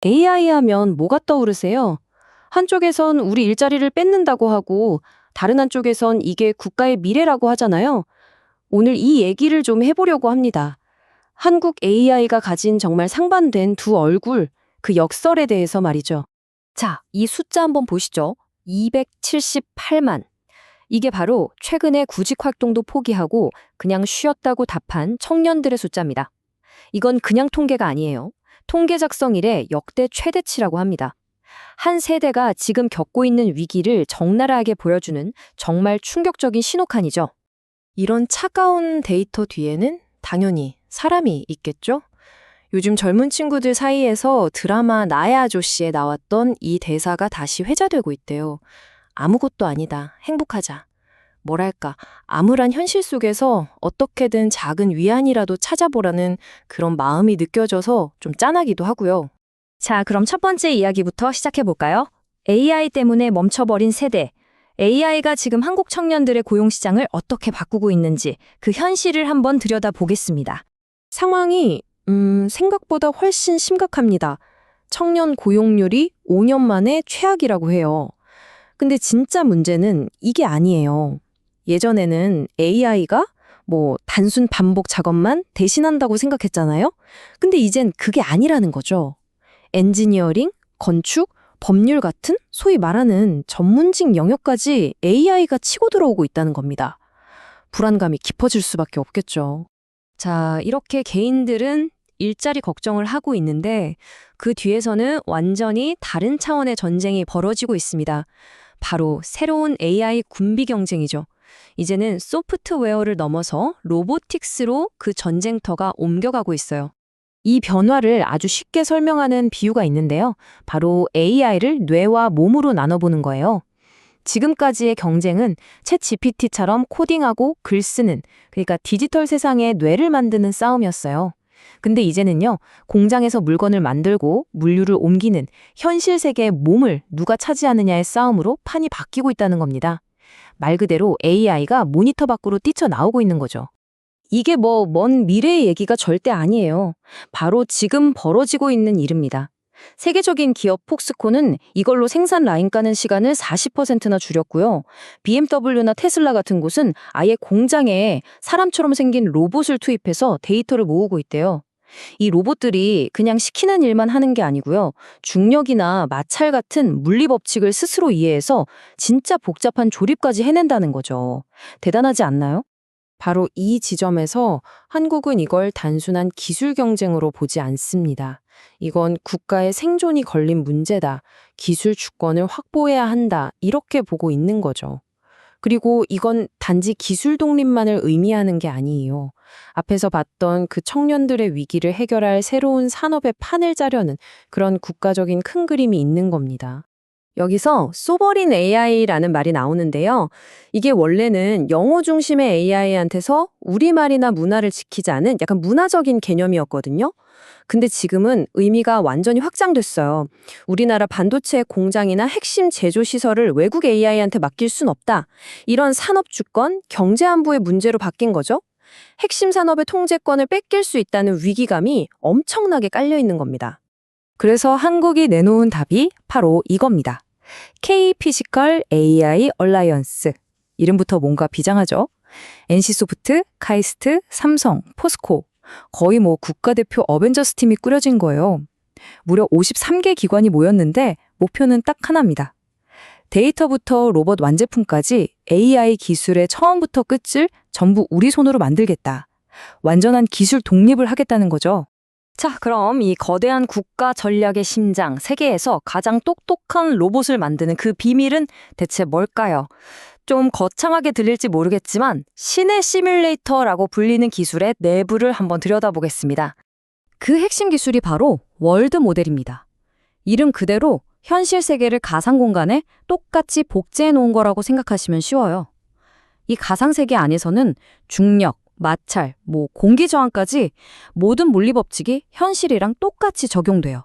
AI 하면 뭐가 떠오르세요? 한쪽에선 우리 일자리를 뺏는다고 하고 다른 한쪽에선 이게 국가의 미래라고 하잖아요. 오늘 이 얘기를 좀 해보려고 합니다. 한국 AI가 가진 정말 상반된 두 얼굴, 그 역설에 대해서 말이죠. 자, 이 숫자 한번 보시죠. 278만. 이게 바로 최근에 구직 활동도 포기하고 그냥 쉬었다고 답한 청년들의 숫자입니다. 이건 그냥 통계가 아니에요. 통계 작성 이래 역대 최대치라고 합니다. 한 세대가 지금 겪고 있는 위기를 적나라하게 보여주는 정말 충격적인 신호칸이죠. 이런 차가운 데이터 뒤에는 당연히 사람이 있겠죠? 요즘 젊은 친구들 사이에서 드라마 나의 아저씨에 나왔던 이 대사가 다시 회자되고 있대요. 아무것도 아니다. 행복하자. 뭐랄까, 암울한 현실 속에서 어떻게든 작은 위안이라도 찾아보라는 그런 마음이 느껴져서 좀 짠하기도 하고요. 자, 그럼 첫 번째 이야기부터 시작해 볼까요? AI 때문에 멈춰버린 세대. AI가 지금 한국 청년들의 고용 시장을 어떻게 바꾸고 있는지 그 현실을 한번 들여다보겠습니다. 상황이 생각보다 훨씬 심각합니다. 청년 고용률이 5년 만에 최악이라고 해요. 근데 진짜 문제는 이게 아니에요. 예전에는 AI가 단순 반복 작업만 대신한다고 생각했잖아요. 근데 이젠 그게 아니라는 거죠. 엔지니어링, 건축, 법률 같은 소위 말하는 전문직 영역까지 AI가 치고 들어오고 있다는 겁니다. 불안감이 깊어질 수밖에 없겠죠. 자, 이렇게 개인들은 일자리 걱정을 하고 있는데 그 뒤에서는 완전히 다른 차원의 전쟁이 벌어지고 있습니다. 바로 새로운 AI 군비 경쟁이죠. 이제는 소프트웨어를 넘어서 로보틱스로 그 전쟁터가 옮겨가고 있어요. 이 변화를 아주 쉽게 설명하는 비유가 있는데요. 바로 AI를 뇌와 몸으로 나눠보는 거예요. 지금까지의 경쟁은 챗 GPT처럼 코딩하고 글 쓰는, 그러니까 디지털 세상에 뇌를 만드는 싸움이었어요. 근데 이제는요, 공장에서 물건을 만들고 물류를 옮기는 현실 세계의 몸을 누가 차지하느냐의 싸움으로 판이 바뀌고 있다는 겁니다. 말 그대로 AI가 모니터 밖으로 뛰쳐나오고 있는 거죠. 이게 먼 미래의 얘기가 절대 아니에요. 바로 지금 벌어지고 있는 일입니다. 세계적인 기업 폭스콘은 이걸로 생산 라인 까는 시간을 40%나 줄였고요. BMW나 테슬라 같은 곳은 아예 공장에 사람처럼 생긴 로봇을 투입해서 데이터를 모으고 있대요. 이 로봇들이 그냥 시키는 일만 하는 게 아니고요. 중력이나 마찰 같은 물리 법칙을 스스로 이해해서 진짜 복잡한 조립까지 해낸다는 거죠. 대단하지 않나요? 바로 이 지점에서 한국은 이걸 단순한 기술 경쟁으로 보지 않습니다. 이건 국가의 생존이 걸린 문제다. 기술 주권을 확보해야 한다. 이렇게 보고 있는 거죠. 그리고 이건 단지 기술 독립만을 의미하는 게 아니에요. 앞에서 봤던 그 청년들의 위기를 해결할 새로운 산업의 판을 짜려는 그런 국가적인 큰 그림이 있는 겁니다. 여기서 소버린 AI라는 말이 나오는데요. 이게 원래는 영어 중심의 AI한테서 우리말이나 문화를 지키지 않은 약간 문화적인 개념이었거든요. 근데 지금은 의미가 완전히 확장됐어요. 우리나라 반도체 공장이나 핵심 제조 시설을 외국 AI한테 맡길 순 없다. 이런 산업 주권, 경제 안보의 문제로 바뀐 거죠. 핵심 산업의 통제권을 뺏길 수 있다는 위기감이 엄청나게 깔려 있는 겁니다. 그래서 한국이 내놓은 답이 바로 이겁니다. K-피지컬 AI 얼라이언스. 이름부터 뭔가 비장하죠? NC소프트, 카이스트, 삼성, 포스코. 거의 국가대표 어벤져스 팀이 꾸려진 거예요. 무려 53개 기관이 모였는데 목표는 딱 하나입니다. 데이터부터 로봇 완제품까지 AI 기술의 처음부터 끝을 전부 우리 손으로 만들겠다. 완전한 기술 독립을 하겠다는 거죠. 자, 그럼 이 거대한 국가 전략의 심장, 세계에서 가장 똑똑한 로봇을 만드는 그 비밀은 대체 뭘까요? 좀 거창하게 들릴지 모르겠지만 신의 시뮬레이터라고 불리는 기술의 내부를 한번 들여다보겠습니다. 그 핵심 기술이 바로 월드 모델입니다. 이름 그대로 현실 세계를 가상 공간에 똑같이 복제해 놓은 거라고 생각하시면 쉬워요. 이 가상 세계 안에서는 중력, 마찰, 공기 저항까지 모든 물리 법칙이 현실이랑 똑같이 적용돼요.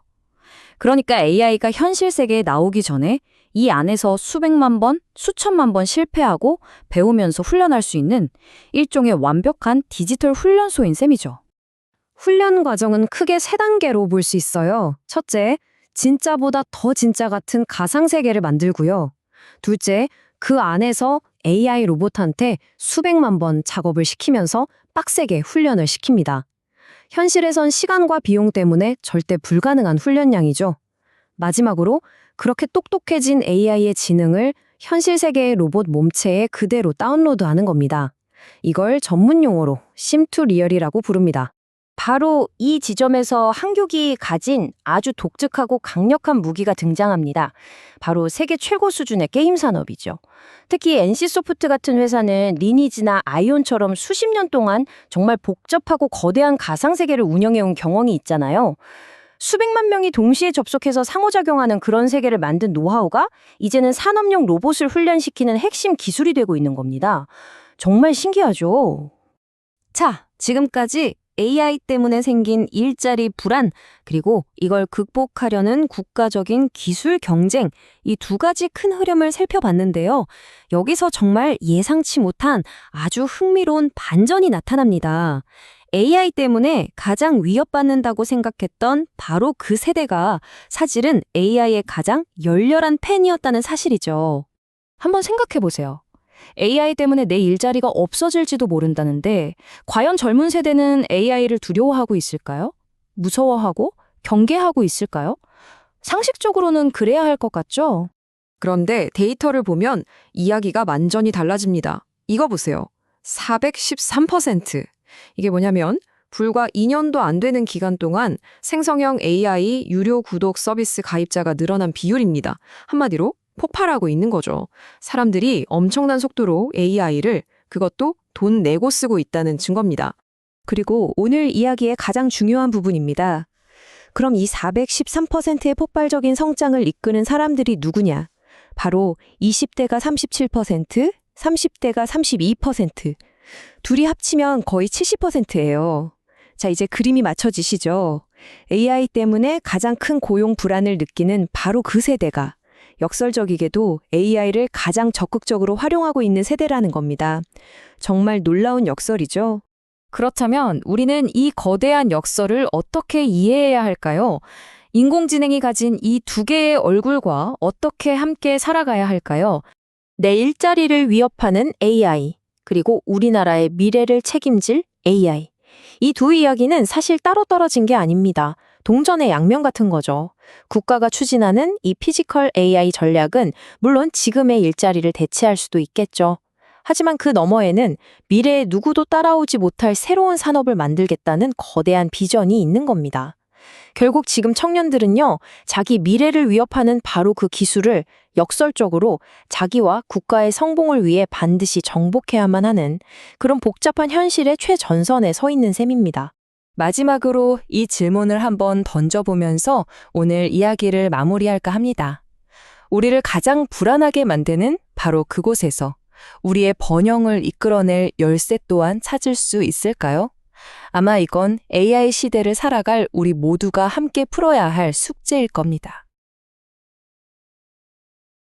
그러니까 AI가 현실 세계에 나오기 전에 이 안에서 수백만 번, 수천만 번 실패하고 배우면서 훈련할 수 있는 일종의 완벽한 디지털 훈련소인 셈이죠. 훈련 과정은 크게 세 단계로 볼 수 있어요. 첫째, 진짜보다 더 진짜 같은 가상세계를 만들고요. 둘째, 그 안에서 AI 로봇한테 수백만 번 작업을 시키면서 빡세게 훈련을 시킵니다. 현실에선 시간과 비용 때문에 절대 불가능한 훈련량이죠. 마지막으로 그렇게 똑똑해진 AI의 지능을 현실 세계의 로봇 몸체에 그대로 다운로드하는 겁니다. 이걸 전문 용어로 심2리얼이라고 부릅니다. 바로 이 지점에서 한국이 가진 아주 독특하고 강력한 무기가 등장합니다. 바로 세계 최고 수준의 게임 산업이죠. 특히 NC소프트 같은 회사는 리니지나 아이온처럼 수십 년 동안 정말 복잡하고 거대한 가상세계를 운영해온 경험이 있잖아요. 수백만 명이 동시에 접속해서 상호작용하는 그런 세계를 만든 노하우가 이제는 산업용 로봇을 훈련시키는 핵심 기술이 되고 있는 겁니다. 정말 신기하죠? 자, 지금까지 AI 때문에 생긴 일자리 불안, 그리고 이걸 극복하려는 국가적인 기술 경쟁, 이 두 가지 큰 흐름을 살펴봤는데요. 여기서 정말 예상치 못한 아주 흥미로운 반전이 나타납니다. AI 때문에 가장 위협받는다고 생각했던 바로 그 세대가 사실은 AI의 가장 열렬한 팬이었다는 사실이죠. 한번 생각해 보세요. AI 때문에 내 일자리가 없어질지도 모른다는데 과연 젊은 세대는 AI를 두려워하고 있을까요? 무서워하고 경계하고 있을까요? 상식적으로는 그래야 할 것 같죠? 그런데 데이터를 보면 이야기가 완전히 달라집니다. 이거 보세요. 413%. 이게 뭐냐면 불과 2년도 안 되는 기간 동안 생성형 AI 유료 구독 서비스 가입자가 늘어난 비율입니다. 한마디로 폭발하고 있는 거죠. 사람들이 엄청난 속도로 AI를 그것도 돈 내고 쓰고 있다는 증거입니다. 그리고 오늘 이야기의 가장 중요한 부분입니다. 그럼 이 413%의 폭발적인 성장을 이끄는 사람들이 누구냐? 바로 20대가 37%, 30대가 32%. 둘이 합치면 거의 70%예요. 자, 이제 그림이 맞춰지시죠? AI 때문에 가장 큰 고용 불안을 느끼는 바로 그 세대가 역설적이게도 AI를 가장 적극적으로 활용하고 있는 세대라는 겁니다. 정말 놀라운 역설이죠? 그렇다면 우리는 이 거대한 역설을 어떻게 이해해야 할까요? 인공지능이 가진 이 두 개의 얼굴과 어떻게 함께 살아가야 할까요? 내 일자리를 위협하는 AI, 그리고 우리나라의 미래를 책임질 AI. 이 두 이야기는 사실 따로 떨어진 게 아닙니다. 동전의 양면 같은 거죠. 국가가 추진하는 이 피지컬 AI 전략은 물론 지금의 일자리를 대체할 수도 있겠죠. 하지만 그 너머에는 미래에 누구도 따라오지 못할 새로운 산업을 만들겠다는 거대한 비전이 있는 겁니다. 결국 지금 청년들은요, 자기 미래를 위협하는 바로 그 기술을 역설적으로 자기와 국가의 성공을 위해 반드시 정복해야만 하는 그런 복잡한 현실의 최전선에 서 있는 셈입니다. 마지막으로 이 질문을 한번 던져보면서 오늘 이야기를 마무리할까 합니다. 우리를 가장 불안하게 만드는 바로 그곳에서 우리의 번영을 이끌어낼 열쇠 또한 찾을 수 있을까요? 아마 이건 AI 시대를 살아갈 우리 모두가 함께 풀어야 할 숙제일 겁니다.